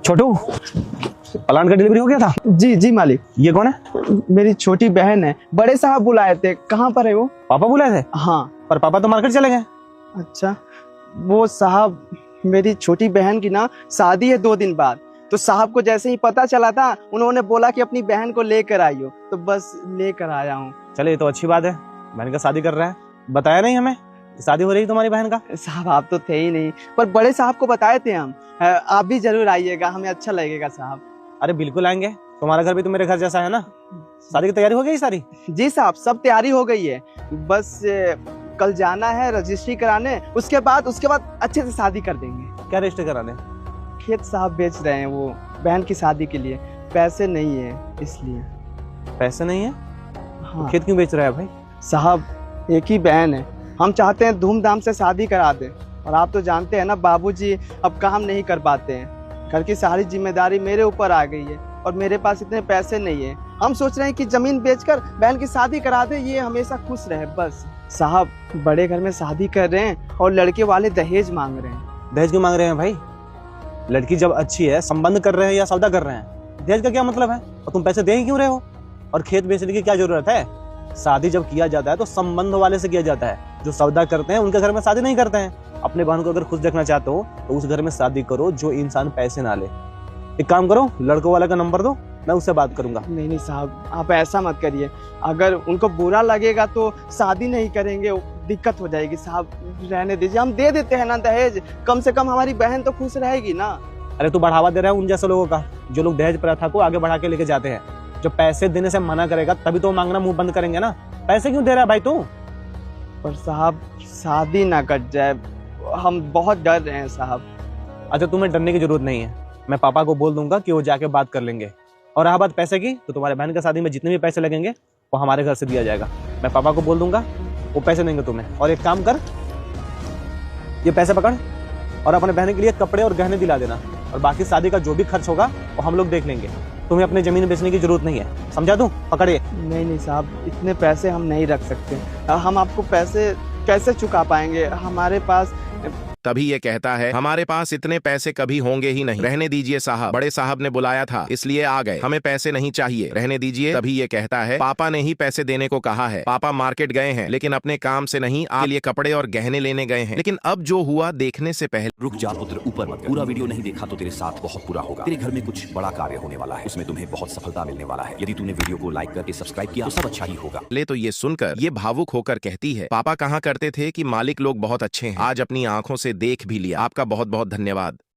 छोटू, plant का delivery हो गया था? जी जी मालिक। ये कौन है? मेरी छोटी बहन है, बड़े साहब बुलाए थे। कहाँ पर है वो? पापा बुलाए थे? हाँ। पर पापा तो मार्केट चले गए। अच्छा, वो साहब मेरी छोटी बहन की ना शादी है 2 दिन बाद, तो साहब को जैसे ही पता चला था उन्होंने बोला कि अपनी बहन को लेकर आइयो, तो बस लेकर आया हूँ। चले, ये तो अच्छी बात है, बहन का शादी कर रहा है। बताया नहीं हमें कि शादी हो रही है तुम्हारी बहन का? साहब आप तो थे ही नहीं, पर बड़े साहब को बताए थे हम। आप भी जरूर आइएगा, हमें अच्छा लगेगा साहब। अरे बिल्कुल आएंगे, तुम्हारा घर भी तो मेरे घर जैसा है ना। शादी की तैयारी हो गई सारी? जी साहब, सब तैयारी हो गई है, बस कल जाना है रजिस्ट्री कराने, उसके बाद अच्छे से शादी कर देंगे। क्या रजिस्टर कराने? खेत साहब बेच रहे हैं वो बहन की शादी के लिए, पैसे नहीं है इसलिए। पैसे नहीं है? हाँ खेत क्यों बेच रहा है भाई? साहब, एक ही बहन है, हम चाहते हैं धूमधाम से शादी करा दें, और आप तो जानते हैं ना बाबूजी अब काम नहीं कर पाते हैं, घर की सारी जिम्मेदारी मेरे ऊपर आ गई है और मेरे पास इतने पैसे नहीं है। हम सोच रहे हैं कि जमीन बेचकर बहन की शादी करा दे, ये हमेशा खुश रहे बस। साहब बड़े घर में शादी कर रहे हैं और लड़के वाले दहेज मांग रहे हैं। दहेज क्यों मांग रहे हैं भाई? लड़की जब अच्छी है, संबंध कर रहे हैं या सौदा कर रहे हैं, दहेज का क्या मतलब है? और तुम पैसे दे ही क्यों रहे हो? और खेत बेचने की क्या जरूरत है? शादी जब किया जाता है तो संबंध वाले से किया जाता है, जो सौदा करते हैं उनके घर में शादी नहीं करते हैं। अपने बहन को अगर खुश देखना चाहते हो तो उस घर में शादी करो जो इंसान पैसे ना ले। एक काम करो, लड़कों वाले का नंबर दो, मैं उससे बात करूंगा। नहीं साहब, आप ऐसा मत करिए, अगर उनको बुरा लगेगा तो शादी नहीं करेंगे, दिक्कत हो जाएगी साहब। रहने दीजिए, हम दे देते हैं ना दहेज, कम से कम हमारी बहन तो खुश रहेगी ना। अरे तू बढ़ावा दे रहा है उन जैसे लोगों का, जो लोग दहेज प्रथा को आगे बढ़ा के लेके जाते हैं। जो पैसे देने से मना करेगा तभी तो मांगना मुंह बंद करेंगे ना। पैसे क्यों दे रहा है भाई तू? पर साहब शादी ना कट जाए, हम बहुत डर रहे हैं साहब। अच्छा, तुम्हें डरने की जरूरत नहीं है, मैं पापा को बोल दूंगा कि वो जाके बात कर लेंगे। और रहा बात पैसे की, तो तुम्हारे बहन की शादी में जितने भी पैसे लगेंगे वो हमारे घर से दिया जाएगा। मैं पापा को बोल दूंगा, वो पैसे देंगे तुम्हें। और एक काम कर, ये पैसे पकड़ और अपने बहन के लिए कपड़े और गहने दिला देना, और बाकी शादी का जो भी खर्च होगा वो हम लोग देख लेंगे। तुम्हें अपनी जमीन बेचने की जरूरत नहीं है, समझा दूं? पकड़िए। नहीं साहब, इतने पैसे हम नहीं रख सकते, हम आपको पैसे कैसे चुका पाएंगे? हमारे पास तभी ये कहता है हमारे पास इतने पैसे कभी होंगे ही नहीं। रहने दीजिए साहब, बड़े साहब ने बुलाया था इसलिए आ गए, हमें पैसे नहीं चाहिए, रहने दीजिए। तभी ये कहता है पापा ने ही पैसे देने को कहा है। पापा मार्केट गए हैं लेकिन अपने काम से नहीं, आपके लिए कपड़े और गहने लेने गए हैं। लेकिन अब जो हुआ देखने से पहले रुक जा पुत्र, ऊपर मत। पूरा वीडियो नहीं देखा तो तेरे साथ बहुत बुरा होगा। तेरे घर में कुछ बड़ा कार्य होने वाला है, उसमें तुम्हें बहुत सफलता मिलने वाला है। यदि तूने वीडियो को लाइक करके सब्सक्राइब किया तो सब अच्छा ही होगा। ले तो ये सुनकर ये भावुक होकर कहती है पापा कहा करते थे कि मालिक लोग बहुत अच्छे हैं, आज अपनी आंखों से देख भी लिया। आपका बहुत बहुत धन्यवाद।